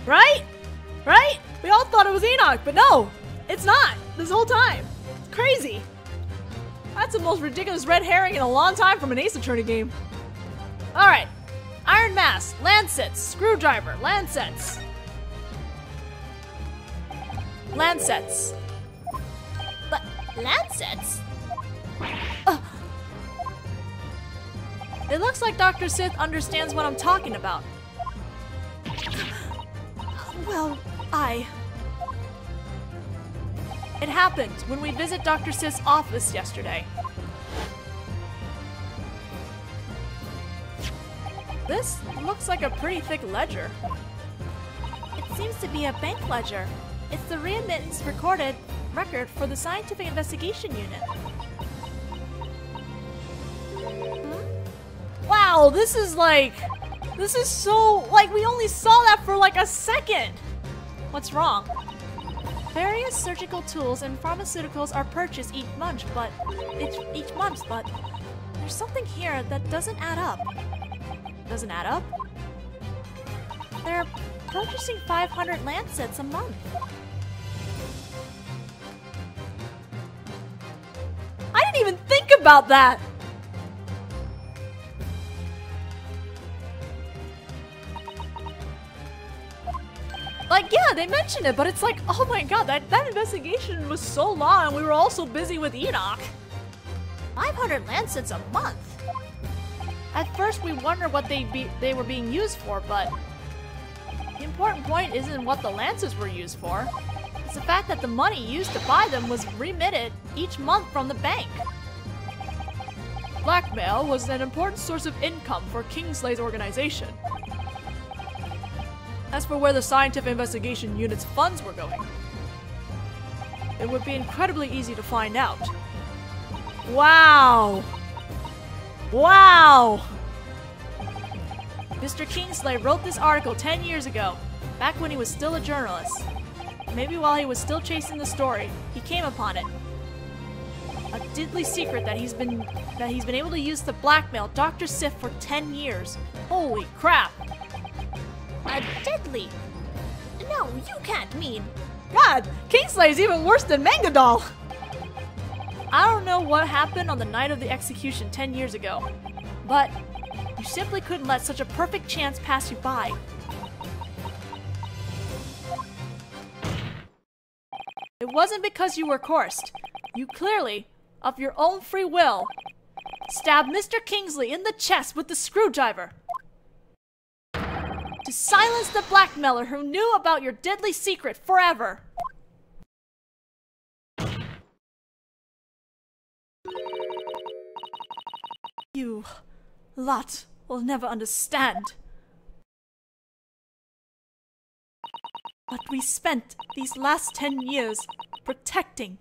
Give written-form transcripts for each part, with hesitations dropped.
Right? Right? We all thought it was Enoch, but no! It's not! This whole time! It's crazy! That's the most ridiculous red herring in a long time from an Ace Attorney game. Alright. Iron Mask, Lancets, Screwdriver, Lancets. Lancets. But Lancets? It looks like Dr. Sith understands what I'm talking about. Well, It happened when we visit Dr. Sith's office yesterday. This looks like a pretty thick ledger. It seems to be a bank ledger. It's the remittance record for the Scientific Investigation Unit. Wow, this is so, we only saw that for like a second. What's wrong? Various surgical tools and pharmaceuticals are purchased each month, but there's something here that doesn't add up. Doesn't add up? They're purchasing 500 Lancets a month. I didn't even think about that! Yeah, they mentioned it, but it's like, oh my god, that investigation was so long, and we were all so busy with Enoch. 500 Lancets a month? At first, we wondered what they were being used for, but the important point isn't what the Lancets were used for. It's the fact that the money used to buy them was remitted each month from the bank. Blackmail was an important source of income for Kingslay's organization. As for where the Scientific Investigation Unit's funds were going, it would be incredibly easy to find out. Wow! Wow! Mr. Kingsley wrote this article 10 years ago, back when he was still a journalist. Maybe while he was still chasing the story, he came upon it. A deadly secret that he's been able to use to blackmail Dr. Sith for 10 years. Holy crap! A deadly? No, you can't mean. God, Kingsley is even worse than Mangadol! I don't know what happened on the night of the execution 10 years ago, but you simply couldn't let such a perfect chance pass you by. It wasn't because you were coerced. You clearly, of your own free will, stabbed Mr. Kingsley in the chest with the screwdriver. To silence the blackmailer who knew about your deadly secret forever. You lot will never understand. What we spent these last 10 years protecting.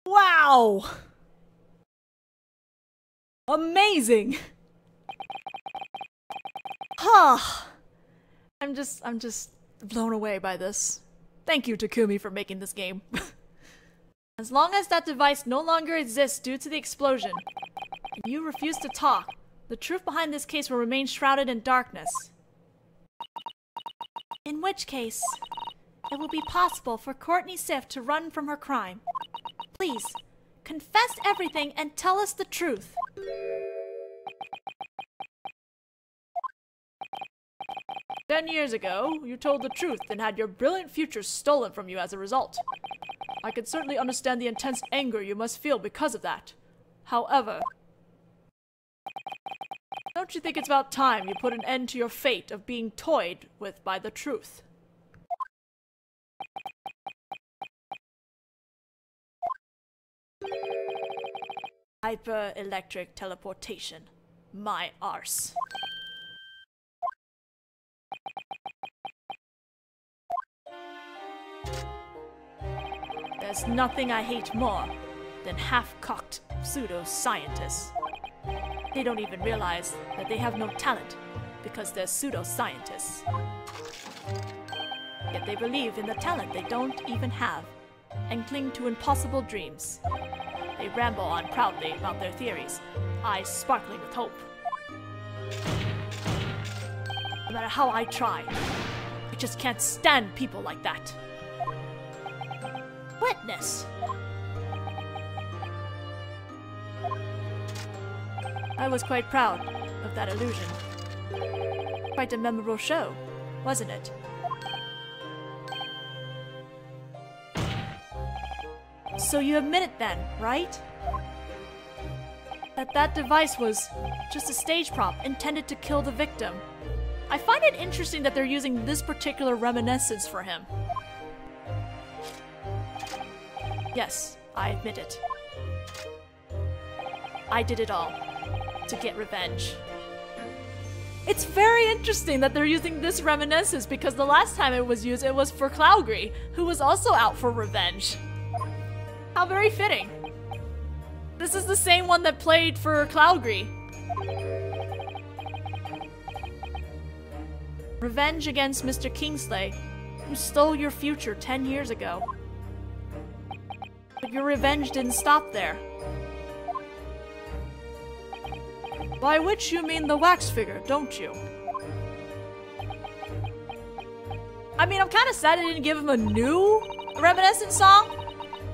Wow! Amazing! Huh. I'm just blown away by this. Thank you, Takumi, for making this game. As long as that device no longer exists due to the explosion, and you refuse to talk, the truth behind this case will remain shrouded in darkness. In which case, it will be possible for Courtney Sif to run from her crime. Please, confess everything and tell us the truth. 10 years ago, you told the truth and had your brilliant future stolen from you as a result. I can certainly understand the intense anger you must feel because of that. However, don't you think it's about time you put an end to your fate of being toyed with by the truth? Hyper-electric teleportation. My arse. There's nothing I hate more than half-cocked pseudo-scientists. They don't even realize that they have no talent, because they're pseudo-scientists. Yet they believe in the talent they don't even have, and cling to impossible dreams. They ramble on proudly about their theories, eyes sparkling with hope. No matter how I try, I just can't stand people like that. Witness! I was quite proud of that illusion. Quite a memorable show, wasn't it? So you admit it then, right? That device was just a stage prop intended to kill the victim. I find it interesting that they're using this particular reminiscence for him. Yes, I admit it. I did it all to get revenge. It's very interesting that they're using this reminiscence because the last time it was used, it was for Clougry, who was also out for revenge. How very fitting. This is the same one that played for Clougry. Revenge against Mr. Kingsley, who stole your future 10 years ago. But your revenge didn't stop there. By which you mean the wax figure, don't you? I mean, I'm kind of sad I didn't give him a new Reminiscence song.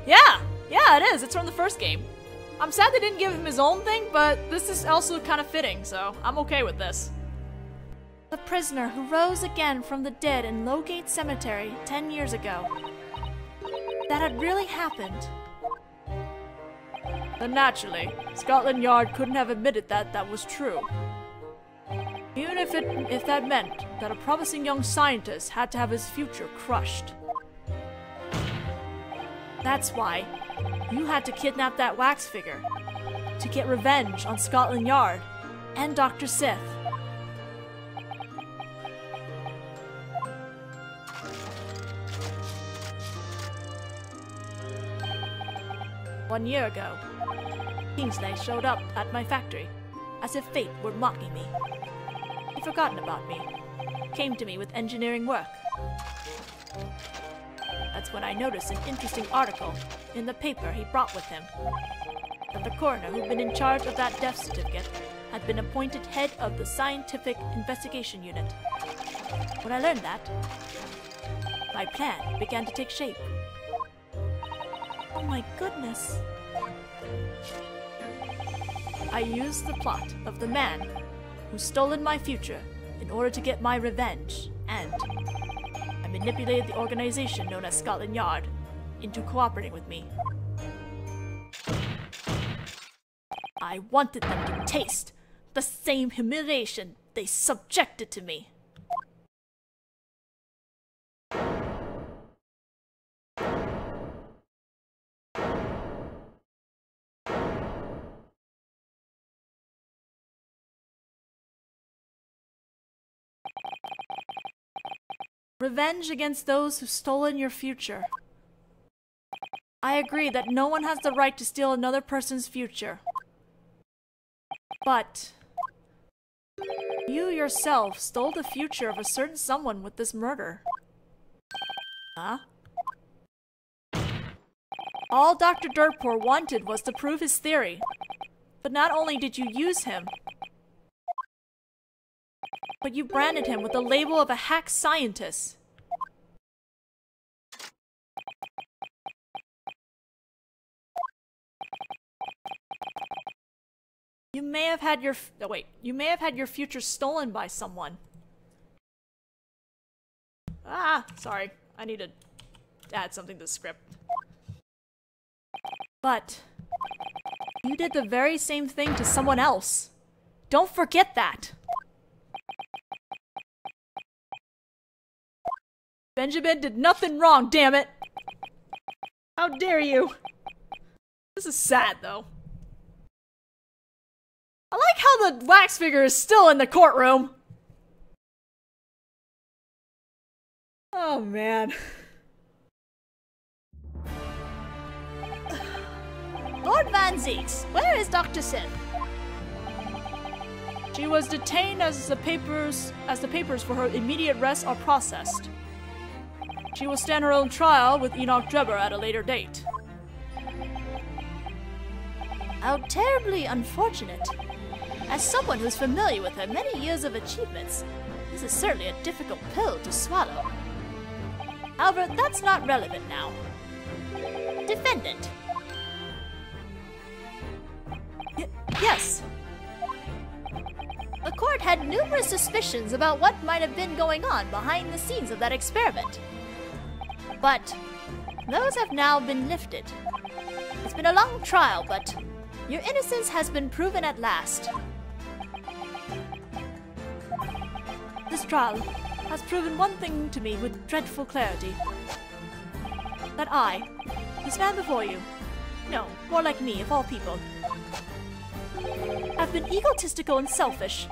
Yeah, it is. It's from the first game. I'm sad they didn't give him his own thing, but this is also kind of fitting, so I'm okay with this. The prisoner who rose again from the dead in Lowgate Cemetery 10 years ago. That had really happened. Then naturally, Scotland Yard couldn't have admitted that was true. Even if that meant that a promising young scientist had to have his future crushed. That's why you had to kidnap that wax figure to get revenge on Scotland Yard and Dr. Sith. One year ago, Kingsley showed up at my factory, as if fate were mocking me. He'd forgotten about me, came to me with engineering work. That's when I noticed an interesting article in the paper he brought with him, that the coroner who'd been in charge of that death certificate had been appointed head of the Scientific Investigation Unit. When I learned that, my plan began to take shape. Oh my goodness. I used the plot of the man who stolen my future in order to get my revenge, and I manipulated the organization known as Scotland Yard into cooperating with me. I wanted them to taste the same humiliation they subjected to me. Revenge against those who've stolen your future. I agree that no one has the right to steal another person's future. But you yourself stole the future of a certain someone with this murder. Huh? All Dr. Dirtpour wanted was to prove his theory. But not only did you use him, but you branded him with the label of a hack scientist. You may have had your future stolen by someone. Sorry. I need to add something to the script. But you did the very same thing to someone else. Don't forget that. Benjamin did nothing wrong, damn it! How dare you! This is sad, though. I like how the wax figure is still in the courtroom. Oh, man. Lord Van Zieks, where is Dr. Sith? She was detained as the papers for her immediate arrest are processed. She will stand her own trial with Enoch Drebber at a later date. How terribly unfortunate. As someone who's familiar with her many years of achievements, this is certainly a difficult pill to swallow. However, that's not relevant now. Defendant. Yes. The court had numerous suspicions about what might have been going on behind the scenes of that experiment. But those have now been lifted. It's been a long trial, but your innocence has been proven at last. This trial has proven one thing to me with dreadful clarity. That I, who stand before you, no, more like me of all people, have been egotistical and selfish,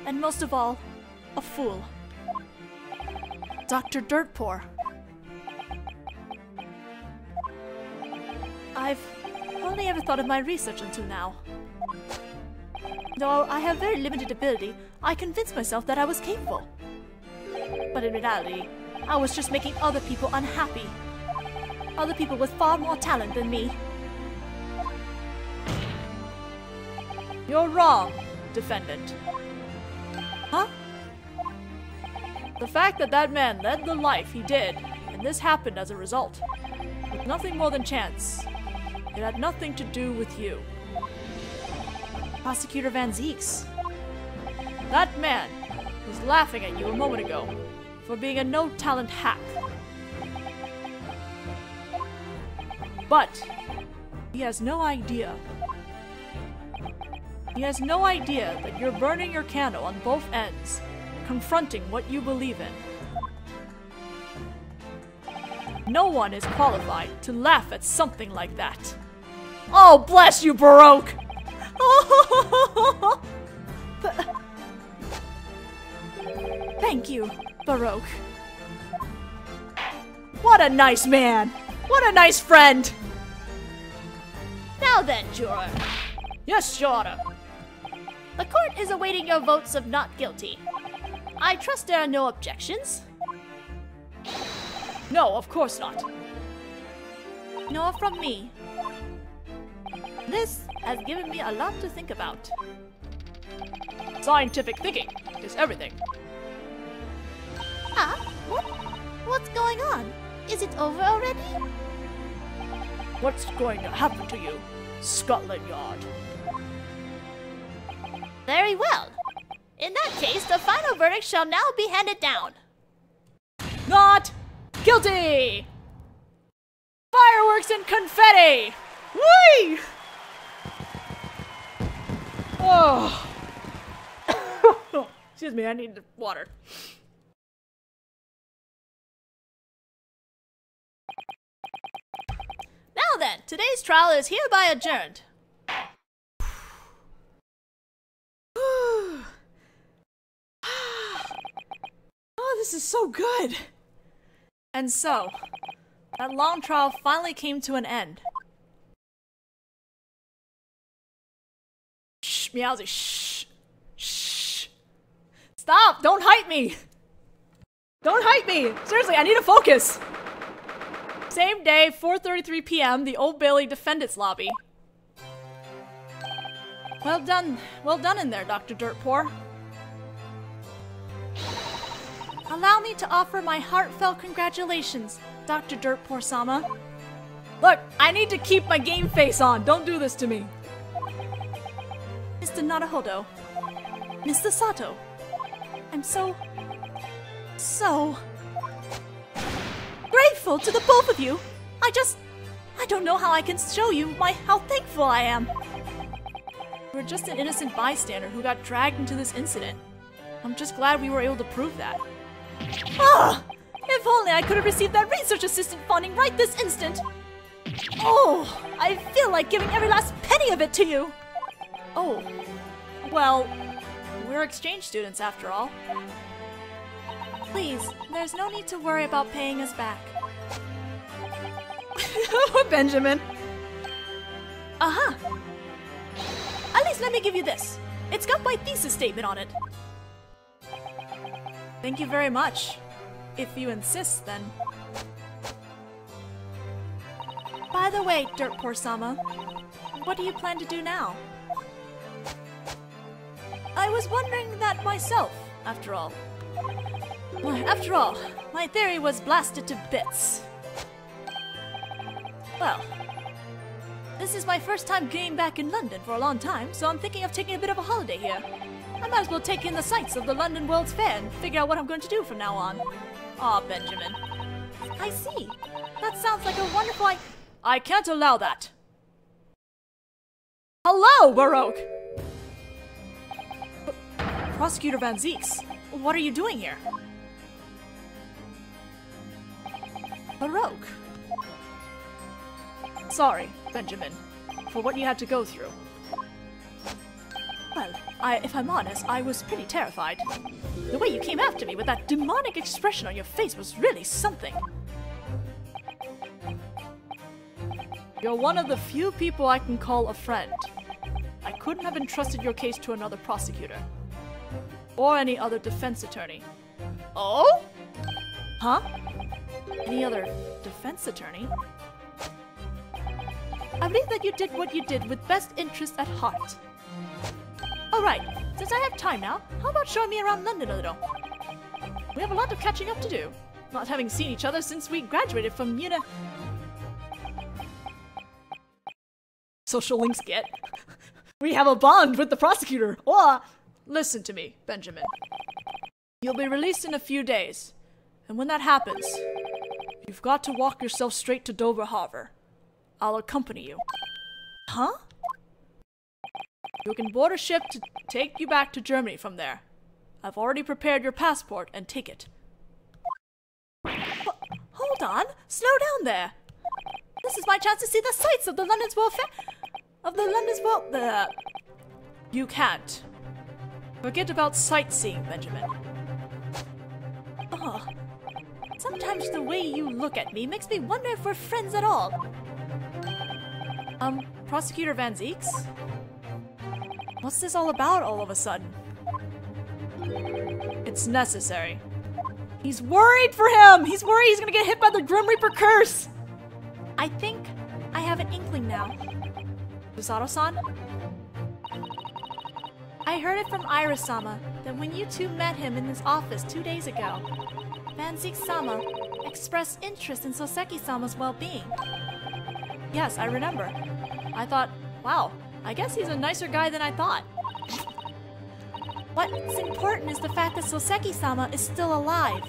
and most of all, a fool. Dr. Dirtpour. I've only ever thought of my research until now. Though I have very limited ability, I convinced myself that I was capable. But in reality, I was just making other people unhappy. Other people with far more talent than me. You're wrong, defendant. Huh? The fact that that man led the life he did, and this happened as a result, with nothing more than chance, it had nothing to do with you. Prosecutor Van Zieks. That man was laughing at you a moment ago for being a no-talent hack. But he has no idea. He has no idea that you're burning your candle on both ends, confronting what you believe in. No one is qualified to laugh at something like that. Oh, bless you, Baroque! Thank you, Baroque. What a nice man! What a nice friend! Now then, juror. Yes, Your Honor. The court is awaiting your votes of not guilty. I trust there are no objections? No, of course not. Nor from me. This has given me a lot to think about. Scientific thinking is everything. Ah, what's going on? Is it over already? What's going to happen to you, Scotland Yard? Very well. In that case, the final verdict shall now be handed down. Not guilty! Fireworks and confetti! Whee! Oh. Excuse me, I need water. Now then, today's trial is hereby adjourned. Oh, this is so good. And so, that long trial finally came to an end. Shh, Meowsy, shh. Shh. Stop! Don't hype me! Don't hype me! Seriously, I need to focus! Same day, 4:33 p.m., the Old Bailey Defendants Lobby. Well done in there, Dr. Dirtpour. Allow me to offer my heartfelt congratulations, Dr. Dirtpour-sama. Look, I need to keep my game face on. Don't do this to me. Mr. Naruhodō, Mr. Sato, I'm so grateful to the both of you. I don't know how I can show you how thankful I am. We're just an innocent bystander who got dragged into this incident. I'm just glad we were able to prove that. Ah! If only I could have received that research assistant funding right this instant! Oh, I feel like giving every last penny of it to you! Oh, well, we're exchange students after all. Please, there's no need to worry about paying us back. Benjamin. At least let me give you this. It's got my thesis statement on it. Thank you very much. If you insist, then. By the way, Dirtpour-sama, what do you plan to do now? I was wondering that myself, after all. After all, my theory was blasted to bits. Well, this is my first time getting back in London for a long time, so I'm thinking of taking a bit of a holiday here. I might as well take in the sights of the London World's Fair and figure out what I'm going to do from now on. Aw, Benjamin. I see. That sounds like a wonderful I can't allow that. Hello, Baroque! Prosecutor Van Zieks, what are you doing here? Baroque. Sorry, Benjamin, for what you had to go through. Well, if I'm honest, I was pretty terrified. The way you came after me with that demonic expression on your face was really something. You're one of the few people I can call a friend. I couldn't have entrusted your case to another prosecutor. Or any other defense attorney. Oh? Huh? Any other defense attorney? I believe that you did what you did with best interest at heart. Alright, since I have time now, how about showing me around London a little? We have a lot of catching up to do, not having seen each other since we graduated from Social links get. We have a bond with the prosecutor, or... Listen to me, Benjamin. You'll be released in a few days, and when that happens, you've got to walk yourself straight to Dover Harbor. I'll accompany you. Huh? You can board a ship to take you back to Germany from there. I've already prepared your passport and ticket. Hold on! Slow down there! This is my chance to see the sights of the London's World Fair... You can't. Forget about sightseeing, Benjamin. Oh, sometimes the way you look at me makes me wonder if we're friends at all. Prosecutor Van Zieks? What's this all about all of a sudden? It's necessary. He's worried for him! He's worried he's gonna get hit by the Grim Reaper curse! I think I have an inkling now. Susato-san? I heard it from Iris-sama that when you two met him in his office 2 days ago, Van Zieks-sama expressed interest in Soseki-sama's well-being. Yes, I remember. I thought, wow, I guess he's a nicer guy than I thought. What's important is the fact that Soseki-sama is still alive,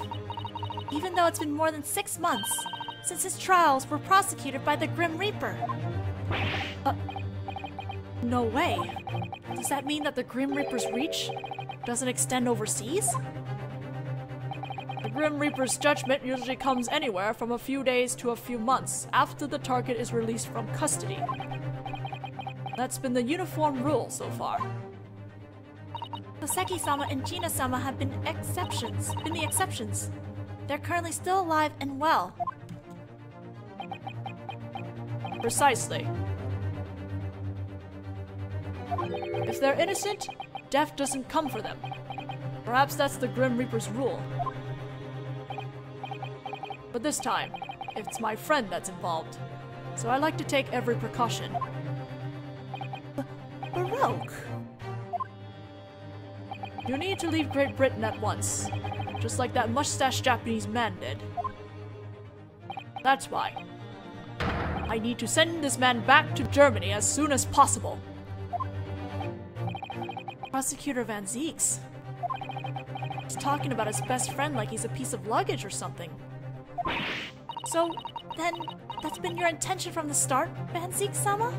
even though it's been more than 6 months since his trials were prosecuted by the Grim Reaper. No way. Does that mean that the Grim Reaper's reach doesn't extend overseas? The Grim Reaper's judgment usually comes anywhere from a few days to a few months after the target is released from custody. That's been the uniform rule so far. Soseki-sama and Gina-sama have been the exceptions. They're currently still alive and well. Precisely. If they're innocent, death doesn't come for them. Perhaps that's the Grim Reaper's rule. But this time, it's my friend that's involved, so I like to take every precaution. Baroque! You need to leave Great Britain at once, just like that mustached Japanese man did. That's why. I need to send this man back to Germany as soon as possible. Prosecutor Van Zieks. He's talking about his best friend like he's a piece of luggage or something. So, then, that's been your intention from the start, Van Zieks-sama?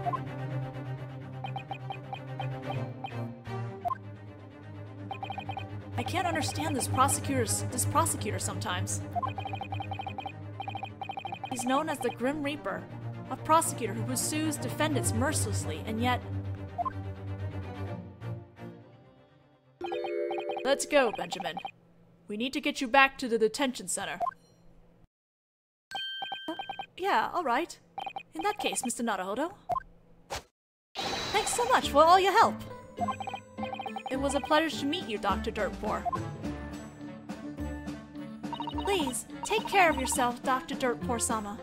I can't understand this prosecutor sometimes. He's known as the Grim Reaper, a prosecutor who pursues defendants mercilessly, and yet... Let's go, Benjamin. We need to get you back to the detention center. Yeah, alright. In that case, Mr. Naruhodō. Thanks so much for all your help. It was a pleasure to meet you, Dr. Dirtpour. Please, take care of yourself, Dr. Dirtpour-sama.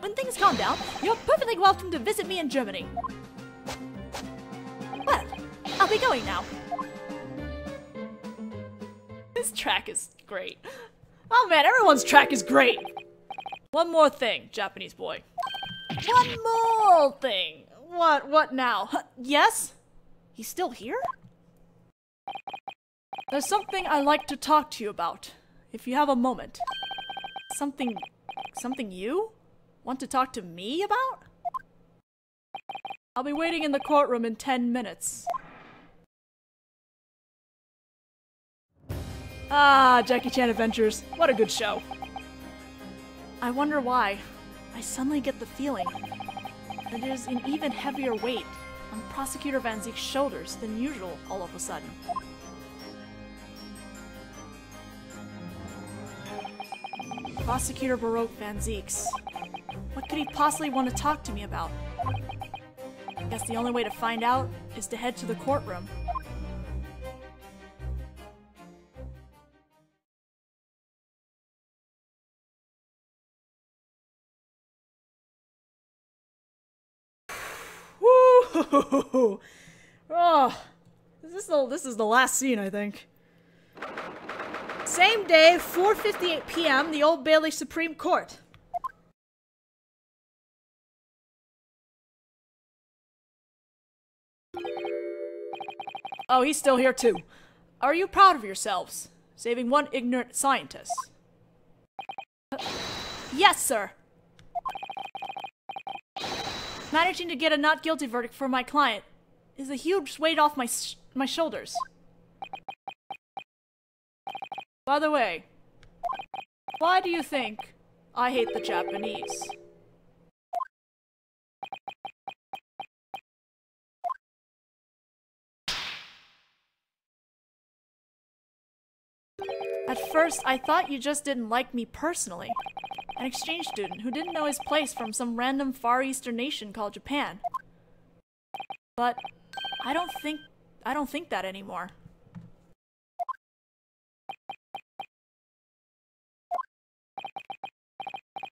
When things calm down, you're perfectly welcome to visit me in Germany. Well, I'll be going now. This track is great. Oh man, everyone's track is great! One more thing, Japanese boy. One more thing! What now? Huh, yes? He's still here? There's something I'd like to talk to you about, if you have a moment. Something you want to talk to me about? I'll be waiting in the courtroom in 10 minutes. Ah, Jackie Chan Adventures. What a good show. I wonder why. I suddenly get the feeling that there's an even heavier weight on Prosecutor Van Zeek's shoulders than usual all of a sudden. Prosecutor Baroque Van Zeeks. What could he possibly want to talk to me about? I guess the only way to find out is to head to the courtroom. Woo! Oh, this is the last scene, I think. Same day, 4:58 p.m., the Old Bailey Supreme Court. Oh, he's still here too. Are you proud of yourselves, saving one ignorant scientist? Yes, sir. Managing to get a not guilty verdict for my client is a huge weight off my shoulders. By the way, why do you think I hate the Japanese? At first, I thought you just didn't like me personally. An exchange student who didn't know his place from some random Far Eastern nation called Japan. But I don't think that anymore.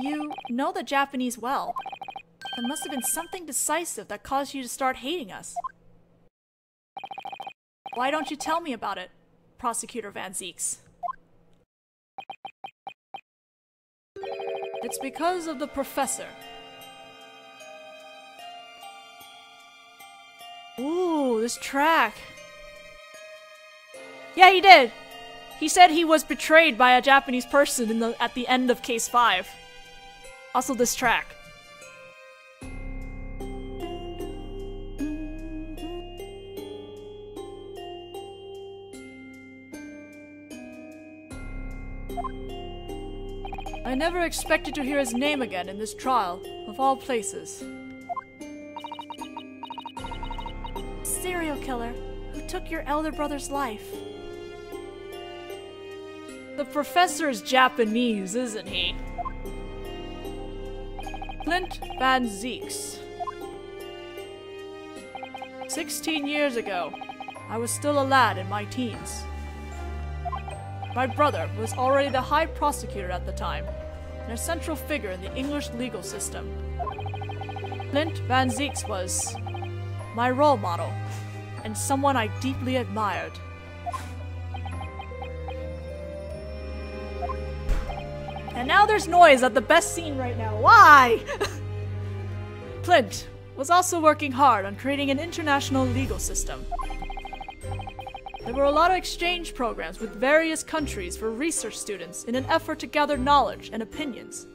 You know the Japanese well. There must have been something decisive that caused you to start hating us. Why don't you tell me about it, Prosecutor Van Zeeks? It's because of the professor. Ooh, this track. Yeah, he did. He said he was betrayed by a Japanese person at the end of Case 5. Also this track. I never expected to hear his name again in this trial, of all places. Serial killer who took your elder brother's life. The professor is Japanese, isn't he? Clint Van Zeeks. 16 years ago, I was still a lad in my teens. My brother was already the high prosecutor at the time, and a central figure in the English legal system. Clint Van Zeeks was my role model, and someone I deeply admired. And now there's noise at the best scene right now. Why? Clint was also working hard on creating an international legal system. There were a lot of exchange programs with various countries for research students in an effort to gather knowledge and opinions.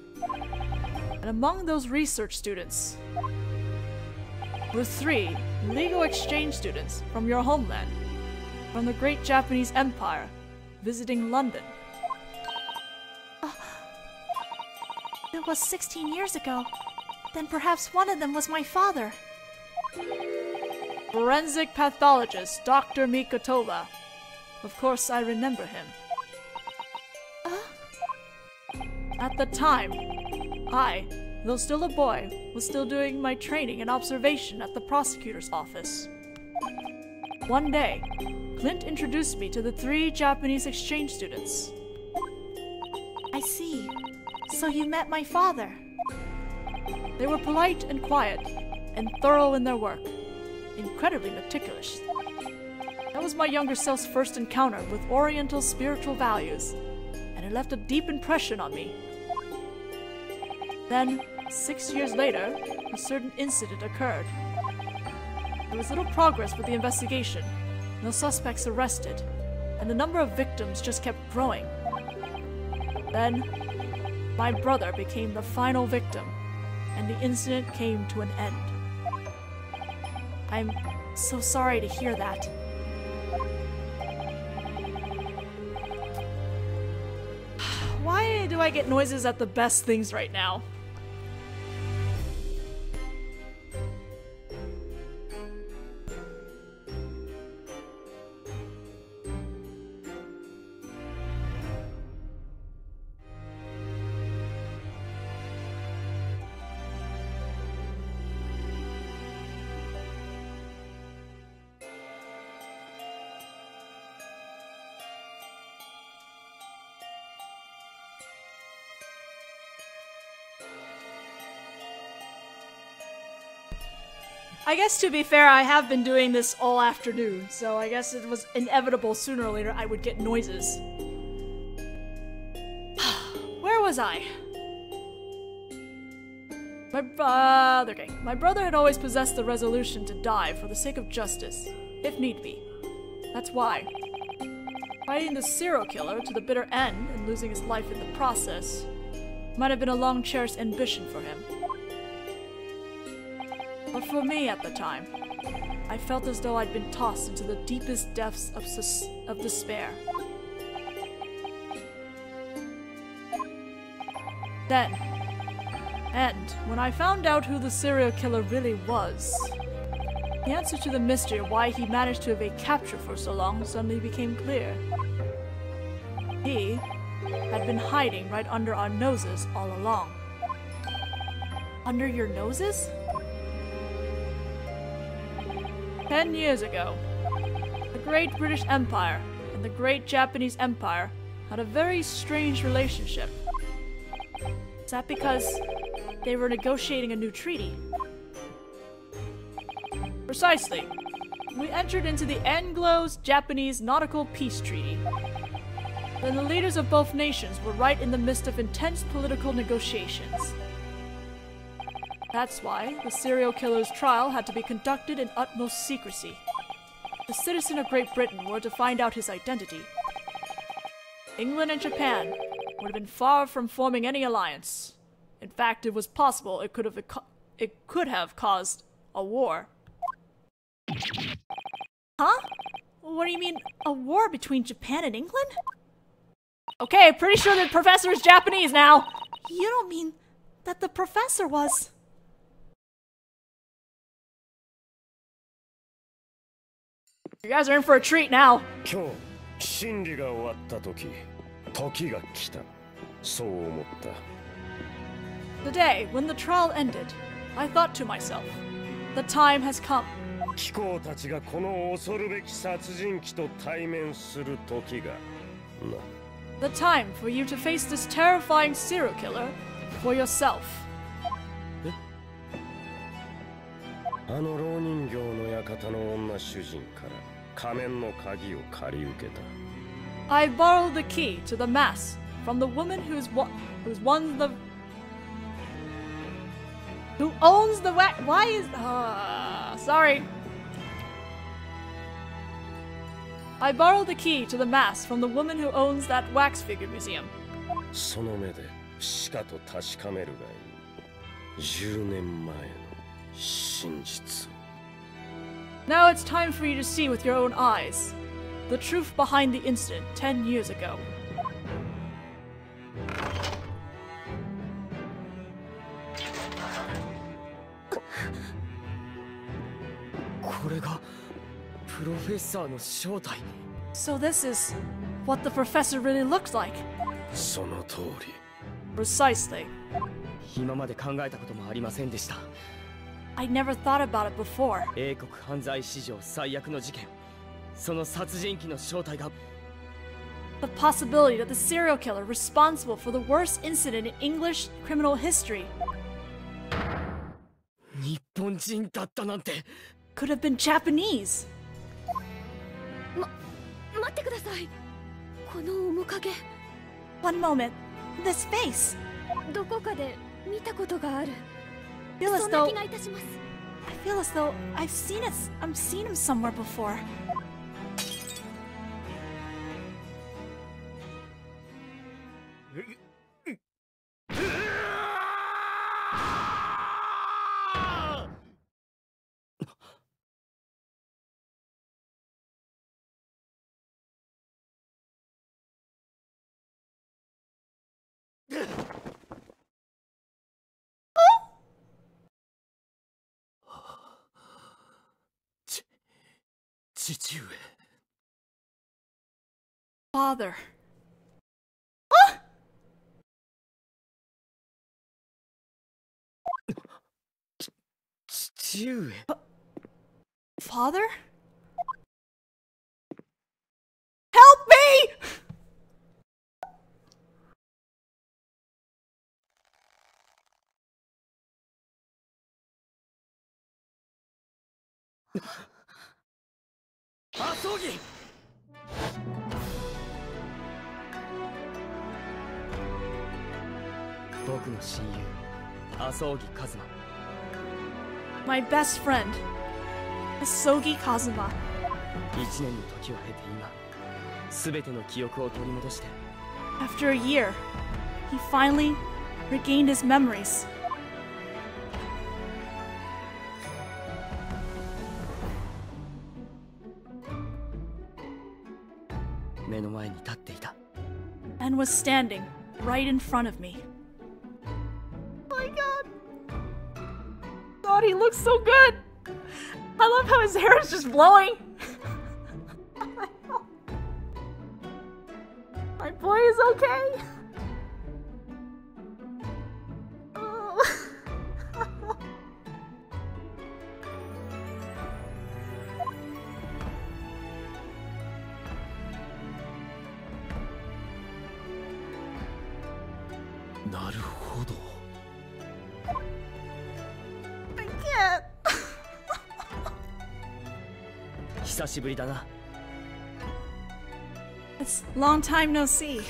And among those research students were 3 legal exchange students from your homeland, from the great Japanese Empire, visiting London. It was 16 years ago. Then perhaps one of them was my father. Forensic pathologist Dr. Mikotova. Of course, I remember him. At the time, I, though still a boy, was still doing my training and observation at the prosecutor's office. One day, Clint introduced me to the 3 Japanese exchange students. I see. So you met my father. They were polite and quiet, and thorough in their work. Incredibly meticulous. That was my younger self's first encounter with Oriental spiritual values, and it left a deep impression on me. Then, 6 years later, a certain incident occurred. There was little progress with the investigation, no suspects arrested, and the number of victims just kept growing. Then, my brother became the final victim, and the incident came to an end. I'm so sorry to hear that. Why do I get noises at the best things right now? I guess to be fair, I have been doing this all afternoon, so I guess it was inevitable sooner or later I would get noises. Where was I? My brother had always possessed the resolution to die for the sake of justice, if need be. That's why. Fighting the serial killer to the bitter end and losing his life in the process might have been a long-cherished ambition for him. But for me at the time, I felt as though I'd been tossed into the deepest depths of despair. Then, and when I found out who the serial killer really was, the answer to the mystery of why he managed to evade capture for so long suddenly became clear. He had been hiding right under our noses all along. Under your noses? 10 years ago, the Great British Empire and the Great Japanese Empire had a very strange relationship. Is that because they were negotiating a new treaty? Precisely. We entered into the Anglo-Japanese Nautical Peace Treaty. Then the leaders of both nations were right in the midst of intense political negotiations. That's why the serial killer's trial had to be conducted in utmost secrecy. The citizens of Great Britain were to find out his identity. England and Japan would have been far from forming any alliance. In fact, it was possible it could have caused a war. Huh? What do you mean, a war between Japan and England? Okay, pretty sure the professor is Japanese now! You don't mean that the professor was... You guys are in for a treat now. The day when the trial ended, I thought to myself, the time has come. The time for you to face this terrifying serial killer for yourself. I borrowed the key to the mask from the woman who owns the wax. Why is sorry. I borrowed the key to the mask from the woman who owns that wax figure museum. Now it's time for you to see with your own eyes the truth behind the incident 10 years ago. So this is what the professor really looks like. Precisely. I never thought about it before. 英国犯罪史上最悪の事件その殺人鬼の正体が The possibility that the serial killer responsible for the worst incident in English criminal history 日本人だったなんて could have been Japanese. 待ってください。この面影 One moment. This face. どこかで見たことがある。 I feel as そんな though 気がいたします。 I feel as though I've seen him somewhere before. Father. Father? Help me! Asogi! 僕の親友、麻生木一馬。My best friend, Asogi Kazuma. 1年の時を経て今、すべての記憶を取り戻して。After a year, he finally regained his memories. 目の前に立っていた。And was standing right in front of me. Oh my god! God, he looks so good! I love how his hair is just blowing! My boy is okay! Oh. Naruhodō. I can't! 久しぶりだな。It's long time no see.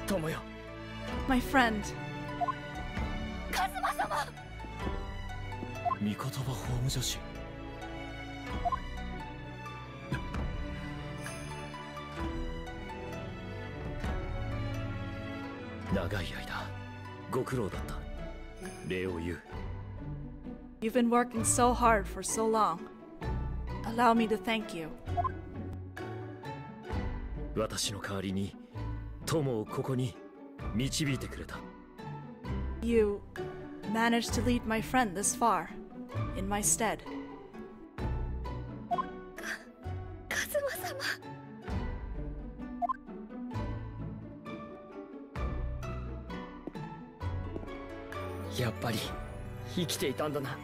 友よ。My friend. カズマ様。御言葉法務助手。長い間ご苦労だった。礼を言う。You've been working so hard for so long. Allow me to thank you. 私の代わりに友をここに導いてくれた。You managed to lead my friend this far, in my stead. カズマ様。やっぱり生きていたんだな、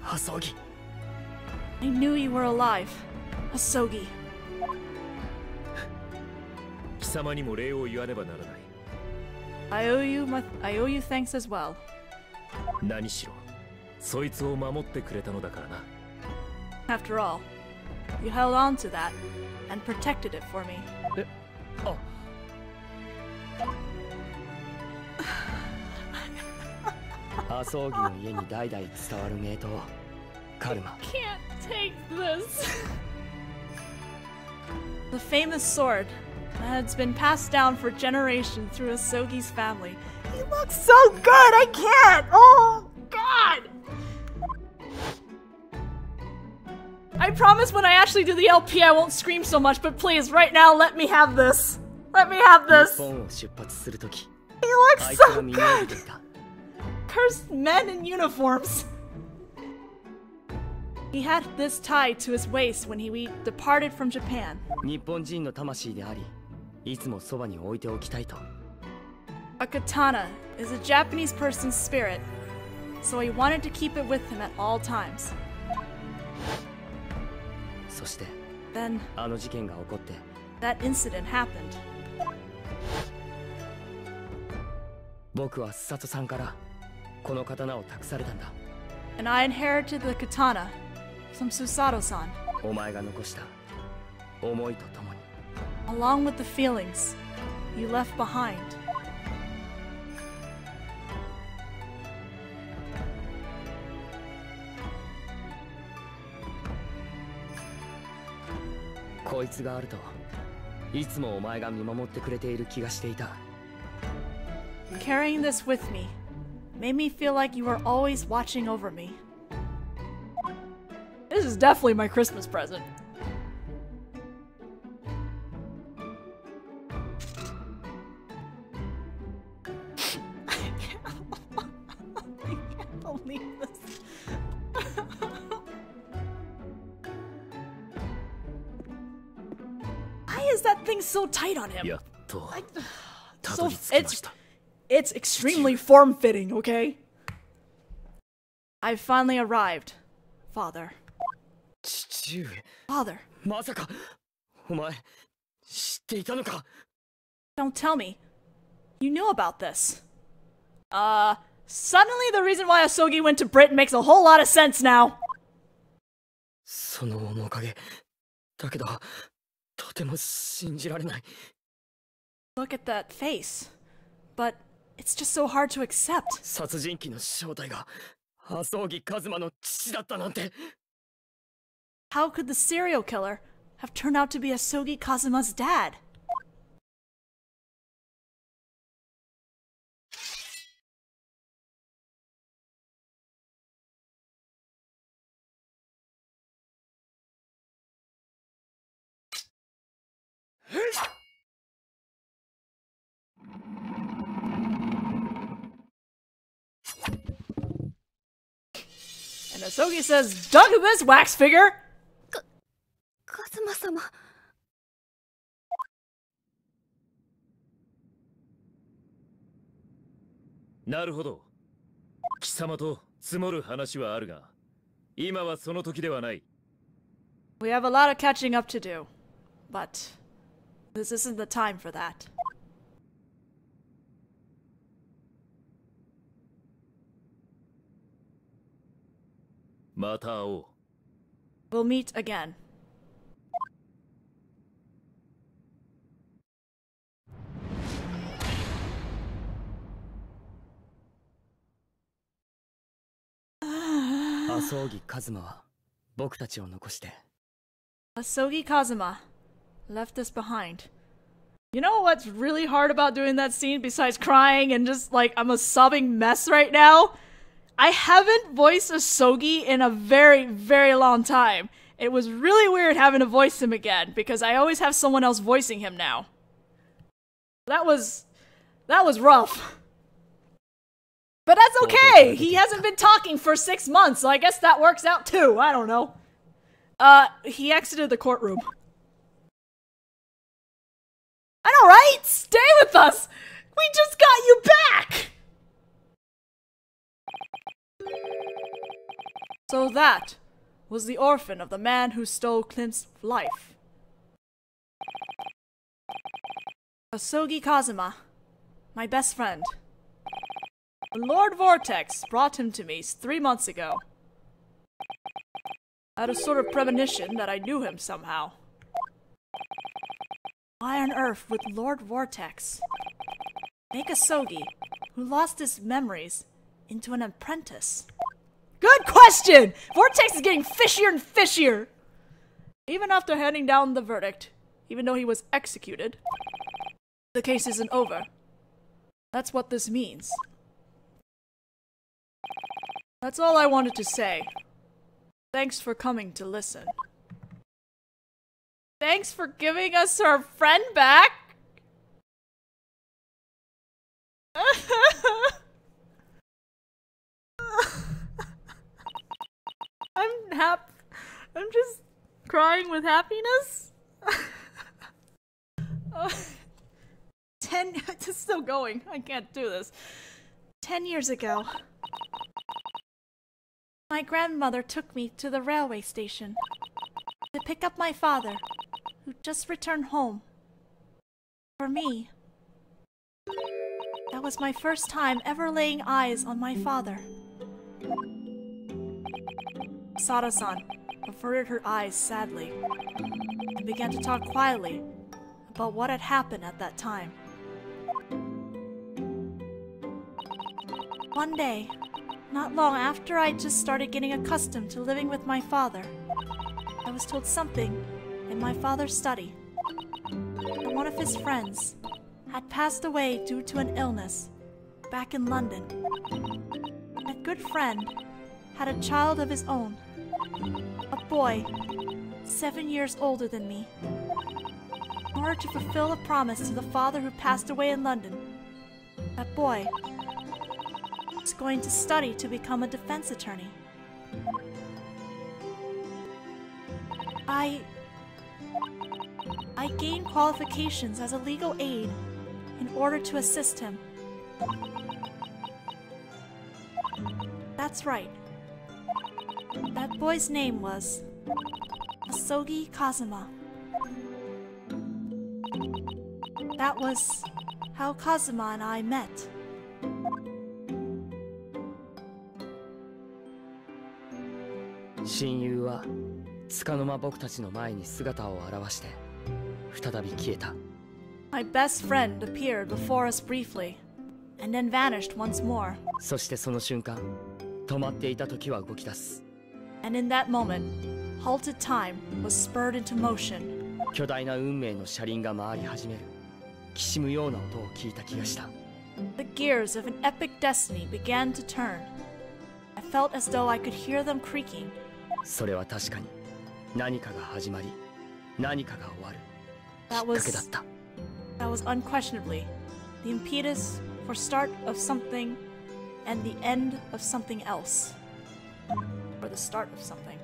麻生木。I knew you were alive, Asogi. 貴様にも礼を言わねばならない。I owe you thanks as well. 何しろそいつを守ってくれたのだからな。 After all, you held on to that and protected it for me. あ、麻生木の家に代々伝わる名刀、カルマ。 Can't take this. The famous sword that has been passed down for generations through Asogi's family. He looks so good. I can't. Oh God. I promise when I actually do the LP I won't scream so much, but please, right now, let me have this. Let me have 日 this. 本を出発するとき、 He あ looks いつが so 身に覚え good. ていた。 Cursed men in uniforms. He had this tied to his waist when we departed from Japan. 日本人の魂であり、いつもそばに置いておきたいと。 A katana is a Japanese person's spirit, so he wanted to keep it with him at all times. そして Then あの事件が起こって that incident happened. 僕はスサトさんからこの刀を託されたんだ。 And I inherited the katana from Susato-san, お前が残した思いとともに along with the feelings you left behind. こいつがあるといつもお前が見守ってくれている気がしていた。 Carrying this with me made me feel like you were always watching over me. This is definitely my Christmas present. I can't believe this. Why is that thing so tight on him? やっと I- た so どり着きました。 it's extremely form-fitting, okay? I've finally arrived, Father. 父上 Father, まさかお前知っていたのか。 don't tell me. You knew about this. Suddenly the reason why Asogi went to Britain makes a whole lot of sense now. その面影だけどとても信じられない。 Look at that face. But it's just so hard to accept. 殺人鬼の正体が麻生木一馬の父だったなんて。 How could the serial killer have turned out to be Asogi Kazuma's dad? And Asogi says, "Dug this wax figure!" カズマ様。なるほど。貴様と積もる話はあるが、今はその時ではない。 We have a lot of catching up to do, but this isn't the time for that. また会おう。 We'll meet again. Asogi Kazuma は僕たちを残して Asogi Kazuma left us behind. You know what's really hard about doing that scene besides crying and just like I'm a sobbing mess right now? I haven't voiced Asogi in a very, very long time. It was really weird having to voice him again because I always have someone else voicing him now. That was rough. But that's okay. He hasn't been talking for 6 months, so I guess that works out too. I don't know. He exited the courtroom. I know, right? Stay with us! We just got you back! So that was the orphan of the man who stole Clint's life. Asogi Kazuma, my best friend. Lord Vortex brought him to me 3 months ago. I had a sort of premonition that I knew him somehow. Why on earth would Lord Vortex make Asogi, who lost his memories, into an apprentice? Good question! Vortex is getting fishier and fishier! Even after handing down the verdict, even though he was executed, the case isn't over. That's what this means. That's all I wanted to say. Thanks for coming to listen. Thanks for giving us our friend back! I'm just crying with happiness. 10, it's still going. I can't do this. 10 years ago, My grandmother took me to the railway station to pick up my father, who just returned home. For me, that was my first time ever laying eyes on my father. Sada-san averted her eyes sadly and began to talk quietly about what had happened at that time. One day, not long after I just started getting accustomed to living with my father, I was told something in my father's study that one of his friends had passed away due to an illness back in London. That good friend had a child of his own, a boy 7 years older than me. In order to fulfill a promise to the father who passed away in London, that boy was going to study to become a defense attorney. I gained qualifications as a legal aid in order to assist him. That's right. That boy's name was Asogi Kazuma. That was how Kazuma and I met.親友は束の間僕たちの前に姿を現して再び消えた。 My best friend appeared before us briefly, and then vanished once more. そしてその瞬間、止まっていた時は動き出す。 And in that moment, halted time was spurred into motion. 巨大な運命の車輪が回り始める。きしむような音を聞いた気がした。 The gears of an epic destiny began to turn. I felt as though I could hear them creaking. それは確かに何かが始まり、何かが終わる。き That っかけだった。 That was unquestionably the impetus for start of something and the end of something else. Or the start of something.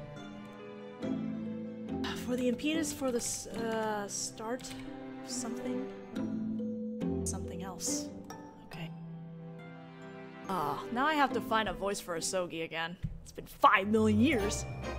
For the impetus for the start of something. Something else. Okay. Now I have to find a voice for Asogi again. It's been 5 million years.